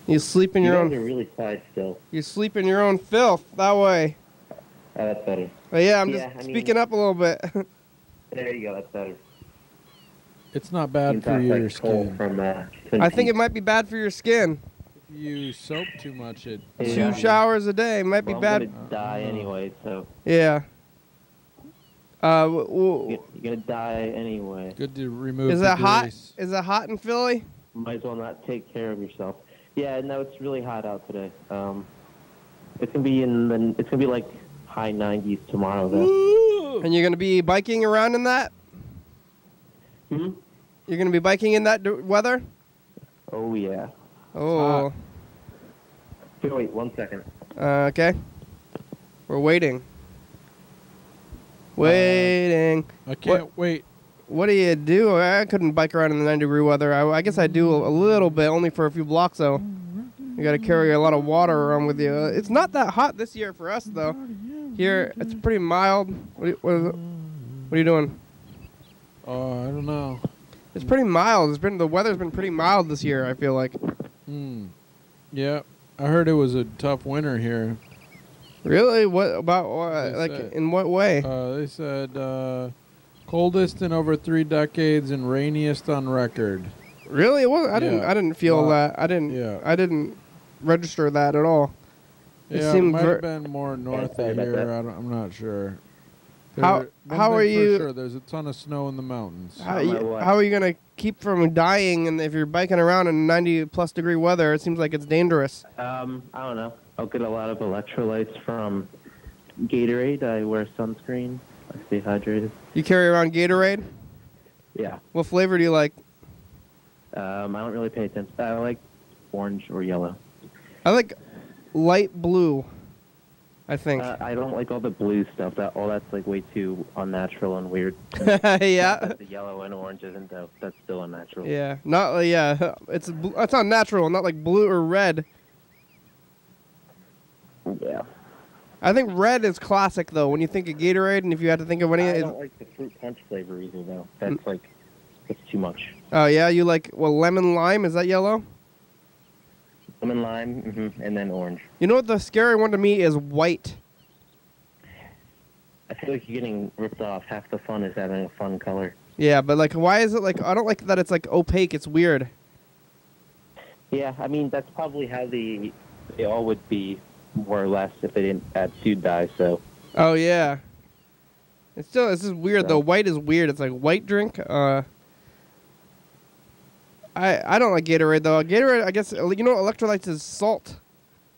You sleep in your You guys own. are really quiet still. You sleep in your own filth that way. Oh, that's better. But yeah, I'm Yeah, just I mean- speaking up a little bit. There you go. That's better. It's not bad for your skin. From, I think it might be bad for your skin. If you soap too much, it... Two showers a day might be bad. I'm gonna die anyway, so Yeah. you're gonna die anyway. Good to remove Is the that hot? grease. Is it hot in Philly? Might as well not take care of yourself. Yeah, no, it's really hot out today. It's gonna be like high 90s tomorrow though. And you're gonna be biking around in that? Hmm? You're gonna be biking in that weather? Oh yeah. Oh. Here, wait 1 second. Okay. We're waiting. Waiting. I can't wait. What do you do? I couldn't bike around in the 90-degree weather. I guess I do a little bit, only for a few blocks though. You got to carry a lot of water around with you. It's not that hot this year for us though. Here, it's pretty mild. What are you doing? Oh, I don't know. It's pretty mild. The weather's been pretty mild this year. I feel like. Yeah, I heard it was a tough winter here. Really? What about in what way? They said coldest in over 3 decades and rainiest on record. Really? I didn't feel that. I didn't register that at all. Yeah, it might have been more north of here. I'm not sure. How are you? For sure, there's a ton of snow in the mountains. How are you gonna keep from dying? And if you're biking around in 90+ degree weather, it seems like it's dangerous. I don't know. I'll get a lot of electrolytes from Gatorade. I wear sunscreen. I stay hydrated. You carry around Gatorade? Yeah. What flavor do you like? I don't really pay attention. I like orange or yellow. I like light blue. I think. I don't like all the blue stuff. That's like way too unnatural and weird. Yeah. The yellow and orange isn't though. That's still unnatural. Yeah. Not. Yeah. It's unnatural. Not like blue or red. Yeah. I think red is classic though. When you think of Gatorade, and if you had to think of any, I don't like the fruit punch flavor either though. That's too much. Oh yeah, you like lemon lime? Is that yellow? Lemon lime, and then orange. You know what the scary one to me is white. I feel like you're getting ripped off. Half the fun is having a fun color. Yeah, but why is it I don't like that it's opaque. It's weird. Yeah, I mean that's probably how they all would be more or less if they didn't add food dye. So. Oh yeah. It's just weird though. White is weird. It's like white drink. I don't like Gatorade though. Gatorade, I guess electrolytes is salt.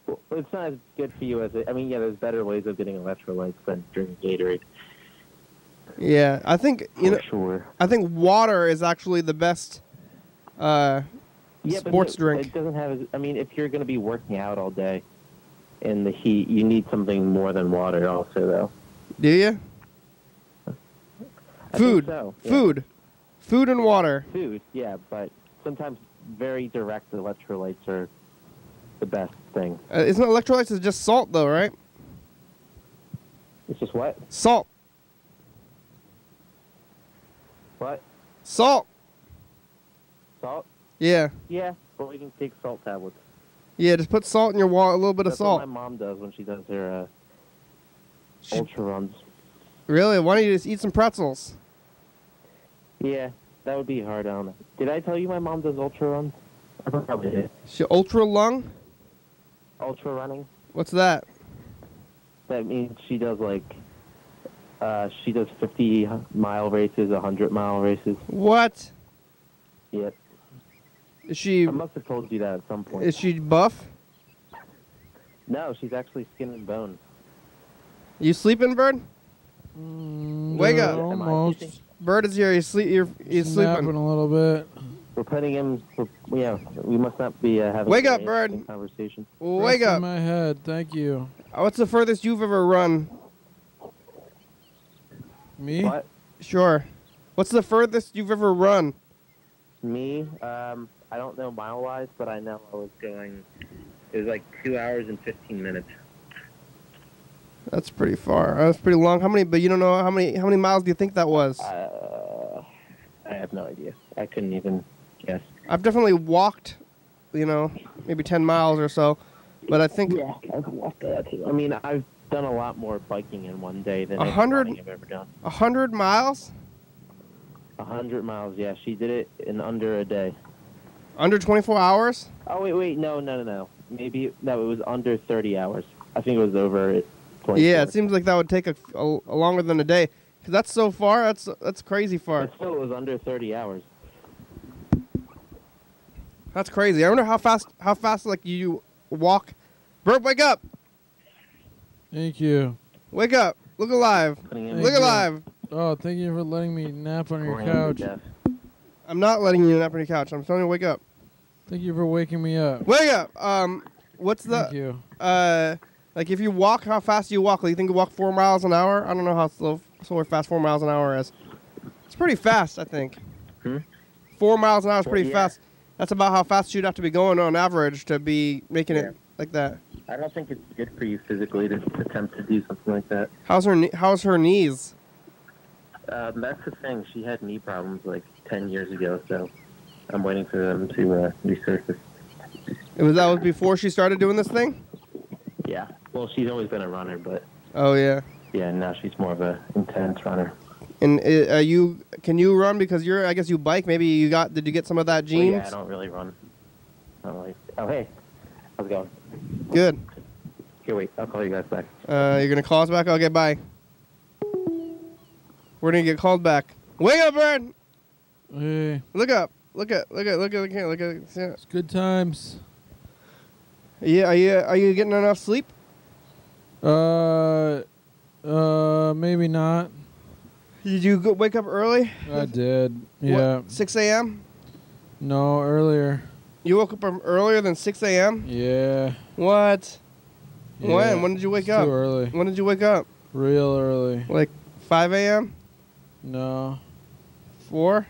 Well, it's not as good for you as there's better ways of getting electrolytes than drinking Gatorade. Yeah, I think Sure. I think water is actually the best Yeah, sports but drink. it doesn't have. I mean, if you're going to be working out all day in the heat, you need something more than water, also, though. Do you? I Food. think so, yeah. Food and water. Food, yeah, but sometimes very direct electrolytes are the best thing. Isn't electrolytes is just salt though, right? It's just what? Salt. What? Salt. Salt? Yeah. Yeah, but we can take salt tablets. Yeah, just put salt in your water, a little bit of That's salt. what my mom does when she does her ultra runs. Really? Why don't you just eat some pretzels? Yeah, that would be hard on. Did I tell you my mom does ultra runs? I probably did. She ultra lung? Ultra running? What's that? That means she does like, she does 50-mile races, 100-mile races. What? Yep. Is she? I must have told you that at some point. Is she buff? No, she's actually skin and bone. You sleeping, Bird? Wake up! Almost. Bird is here. He's Snapping sleeping. a little bit. We're putting him. Yeah, we must not be having. Wake a up, Bird. Conversation. Wake Rest in up! my head. Thank you. What's the furthest you've ever run? Me? What? Sure. What's the furthest you've ever run? Me? I don't know mile-wise, but I know I was going. It was like 2 hours and 15 minutes. That's pretty far. That's pretty long. How many? But you don't know how many miles do you think that was? I have no idea. I couldn't even guess. I've definitely walked, maybe 10 miles or so. But I think Yeah, I've walked that too. I mean, I've done a lot more biking in one day than any 100 running I've ever done. 100 miles? 100 miles, yeah. She did it in under a day. Under 24 hours? Oh, wait, no. Maybe, no, it was under 30 hours. I think it was over at 24. Yeah, it seems like that would take a longer than a day. 'Cause that's so far. That's crazy far. But still, it was under 30 hours. That's crazy. I wonder how fast like you walk. Bert, wake up! Thank you. Wake up! Look alive! Putting him Thank Look you. alive! Oh, thank you for letting me nap on your Brain couch. death. I'm not letting you nap on your couch. I'm telling you, wake up! Thank you for waking me up. Wake up! What's Thank the you. like if you walk, how fast do you walk? Like, you think you walk 4 miles an hour? I don't know how slow or fast 4 miles an hour is. It's pretty fast, I think. 4 miles an hour is pretty Yeah. fast. That's about how fast you'd have to be going on average to be making it like that. I don't think it's good for you physically to attempt to do something like that. How's her knees? That's the thing. She had knee problems like 10 years ago, so I'm waiting for them to resurface. That was before she started doing this thing? Yeah. Well, she's always been a runner, but Oh yeah. yeah, now she's more of a intense runner. And can you run because I guess you bike? Maybe did you get some of that Well, genes? yeah, I don't really run. Oh, hey. How's it going? Good. Here, wait. I'll call you guys back. You're gonna call us back? Okay, bye. We're gonna get called back. Wake up, Bird! Hey, Look up. Look at. Yeah. it's good times. Yeah, are you getting enough sleep? Maybe not. Did you wake up early? I did. Yeah. What, 6 a.m.? No, earlier. You woke up earlier than 6 a.m.? Yeah. What? Yeah. When? When did you wake It's up? Too early. When did you wake up? Real early. Like 5 a.m.? No. 4?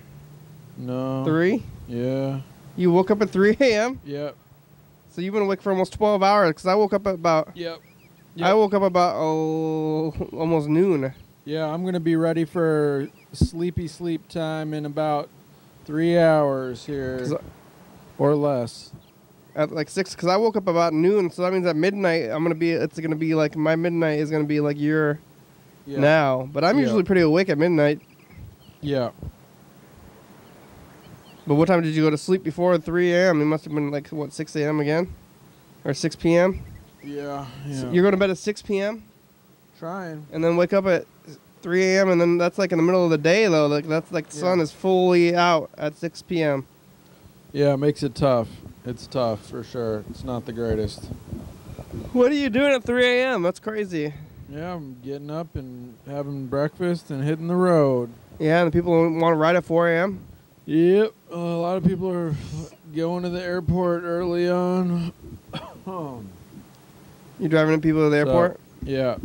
No. 3? Yeah. You woke up at 3 a.m.? Yep. So you've been awake for almost 12 hours because I woke up at about... Yep. I woke up about almost noon. Yeah, I'm going to be ready for sleepy sleep time in about 3 hours here. Or less. At like 6, because I woke up about noon, so that means at midnight it's gonna be like my midnight is gonna be like your now. But I'm usually pretty awake at midnight. Yeah. But what time did you go to sleep before 3 a.m.? It must have been like, what, 6 a.m. again? Or 6 p.m.? Yeah. So you're going to bed at 6 p.m.? Trying. And then wake up at 3 a.m. and then that's like in the middle of the day, though. Like that's like the sun is fully out at 6 p.m. Yeah, it makes it tough. It's tough, for sure. It's not the greatest. What are you doing at 3 a.m.? That's crazy. Yeah, I'm getting up and having breakfast and hitting the road. Yeah, and the people want to ride at 4 a.m.? Yep. A lot of people are going to the airport early on. You driving people to the airport? Yeah.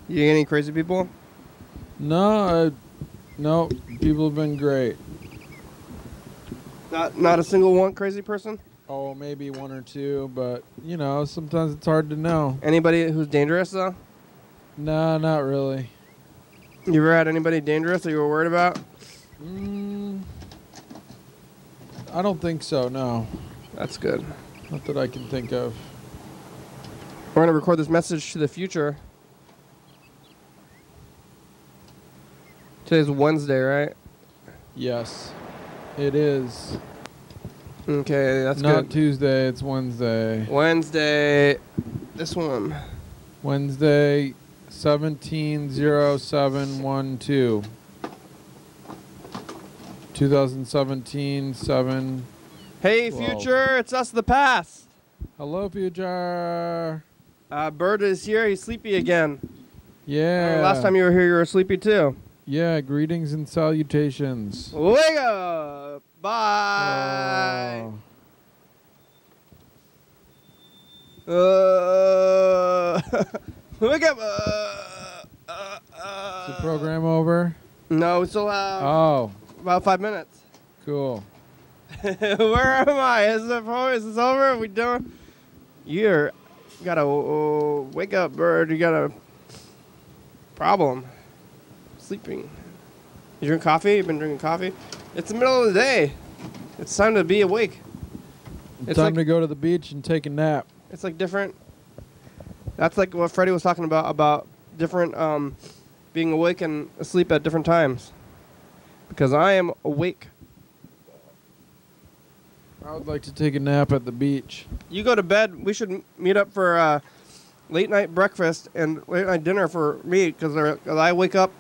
You get any crazy people? No, people have been great. Not a single one crazy person? Oh, maybe one or two, but, you know, sometimes it's hard to know. Anybody who's dangerous, though? No, not really. You ever had anybody dangerous that you were worried about? I don't think so, no. That's good. Not that I can think of. We're going to record this message to the future. Today's Wednesday, right? Yes, it is. Okay, that's Not good. Tuesday, it's Wednesday. Wednesday. This one. Wednesday, 17/07/12. 2017, 7. Hey, 12. future, it's us, the past. Hello, future. Berd is here. He's sleepy again. Yeah. Last time you were here, you were sleepy too. Yeah, greetings and salutations. Wake up. Bye. Wake up. Is the program over? No, we still have about 5 minutes. Cool. Where am I? Is this over? Are we done? You gotta wake up, Berd. You got a problem. Sleeping. You drink coffee? You've been drinking coffee? It's the middle of the day. It's time to be awake. It's time to go to the beach and take a nap. It's like different. That's like what Freddie was talking about different being awake and asleep at different times. Because I am awake. I would like to take a nap at the beach. You go to bed. We should meet up for late night breakfast and late night dinner for me because I wake up.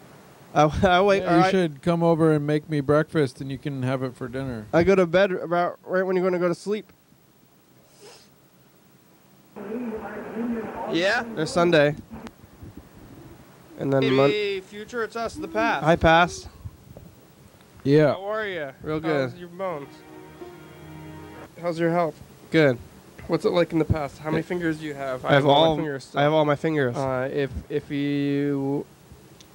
I wake. Yeah, you should come over and make me breakfast, and you can have it for dinner. I go to bed about right when you're going to go to sleep. Yeah. There's Sunday. And then Monday. Future, it's us, the past. Hi, past. Yeah. How are you? Real good. How's your bones? How's your health? Good. What's it like in the past? How many fingers do you have? I have all my fingers. I have all my fingers. If you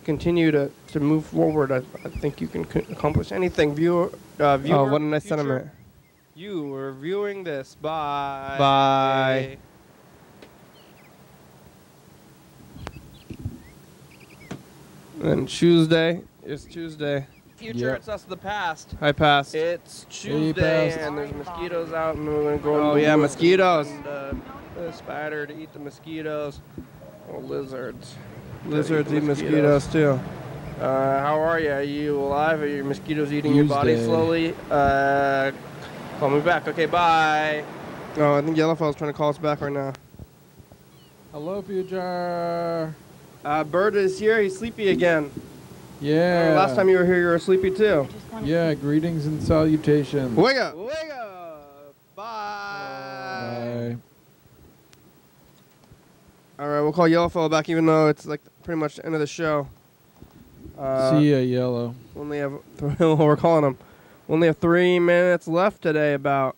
continue to move forward, I think you can accomplish anything. Viewer, what a nice sentiment. You were viewing this. Bye. Bye. And Tuesday is Tuesday. Future, it's us, the past. Hi, past. It's Tuesday, and there's mosquitoes out, and we're gonna go. Oh yeah, mosquitoes. And the spider to eat the mosquitoes. Oh, lizards. Lizards eat mosquitoes too. How are you? Are you alive? Are your mosquitoes eating your body slowly? Call me back. Okay, bye. Oh, I think Yellowfell's trying to call us back right now. Hello, future. Berd is here. He's sleepy again. Yeah. Last time you were here, you were sleepy too. Yeah, greetings and salutations. Wake up. Wake up. Bye. Bye. All right, we'll call Yellowfell back, even though it's like pretty much the end of the show. See ya, Yellow. Only have we're calling him. Only have 3 minutes left today. About.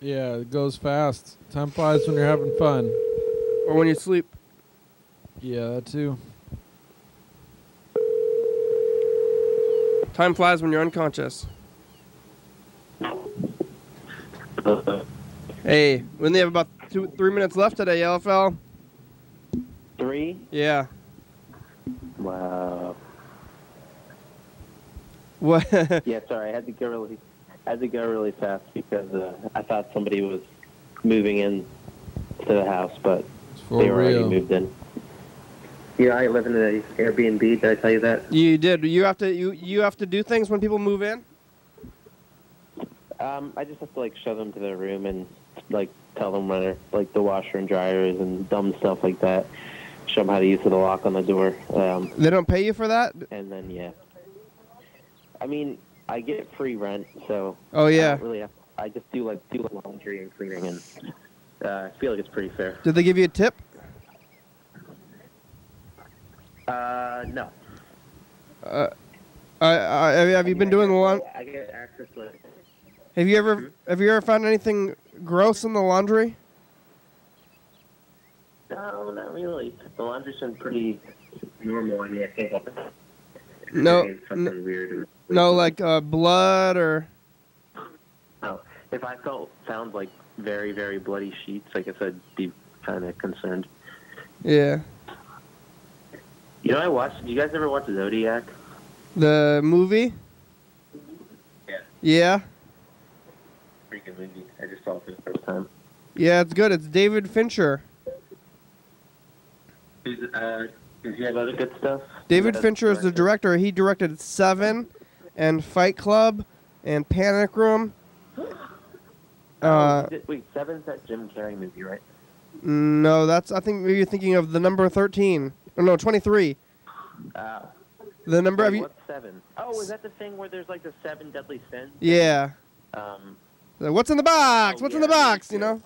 Yeah, it goes fast. Time flies when you're having fun. Or when you sleep. Yeah, that too. Time flies when you're unconscious. Hey, we only have about 3 minutes left today, Yellowfell. 3? Yeah. Wow. What? Yeah, sorry, I had to go really fast because I thought somebody was moving in to the house, but they were already moved in. Yeah, I live in an Airbnb. Did I tell you that? You did. You have to do things when people move in? I just have to like show them to their room and like tell them where like the washer and dryer is and dumb stuff like that. Show them how to use the lock on the door. They don't pay you for that? And then yeah. I mean, I get free rent, so. Oh yeah. I don't really I just do laundry and cleaning, and I feel like it's pretty fair. Did they give you a tip? No. Have you been doing the laundry? I get access to Have you ever found anything gross in the laundry? No, not really. The laundry's been pretty normal. I mean, I think something weird. No, like blood or. No, if I found like very, very bloody sheets, I guess I'd be kind of concerned. Yeah. You know, you guys ever watch Zodiac? The movie? Yeah. Yeah. Pretty good movie. I just saw it for the first time. Yeah, it's good. It's David Fincher. Does he have other good stuff? David Fincher is the director. He directed Seven and Fight Club and Panic Room. Wait, Seven's that Jim Carrey movie, right? No, I think maybe you're thinking of the number 13. Or no, 23. The number of you. What's 7? Oh, is that the thing where there's like the 7 deadly sins? Yeah. What's in the box? What's in the box? You know.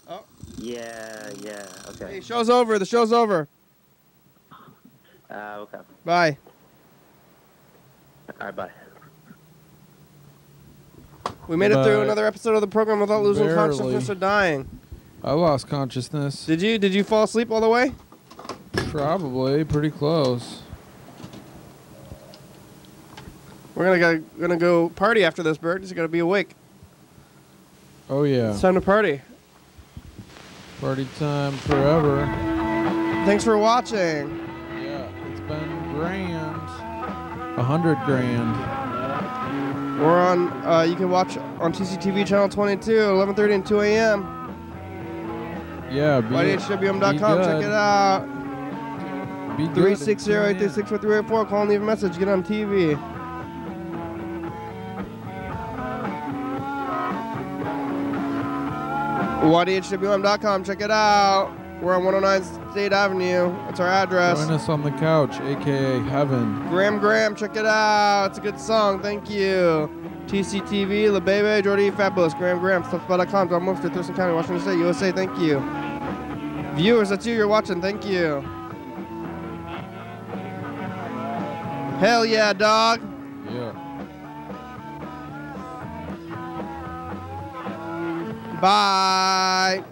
Oh. Yeah. Okay. Hey, show's over. The show's over. Okay. Bye. All right, bye. We made it through another episode of the program without losing consciousness or dying. I lost consciousness. Did you? Did you fall asleep all the way? Probably. Pretty close. We're gonna go party after this, Bert. Just gotta be awake. Oh yeah. It's time to party. Party time forever. Thanks for watching. Yeah, it's been grand. 100 grand. We're on. You can watch on TCTV channel 22, 11:30 and 2 a.m. Yeah. YDHWM.com. Check it out. 360-836-4384. Call and leave a message. Get on TV. YDHWM.com. Check it out. We're on 109 State Avenue. That's our address. Join us on the couch, a.k.a. Heaven. Graham, check it out. It's a good song. Thank you. TCTV, La Bebe, Jordy, Fabulous, Graham, Stuffspot.com, John Mostert, Thurston County, Washington State, USA. Thank you. Viewers, that's you. You're watching. Thank you. Hell yeah, dog. Yeah. Bye.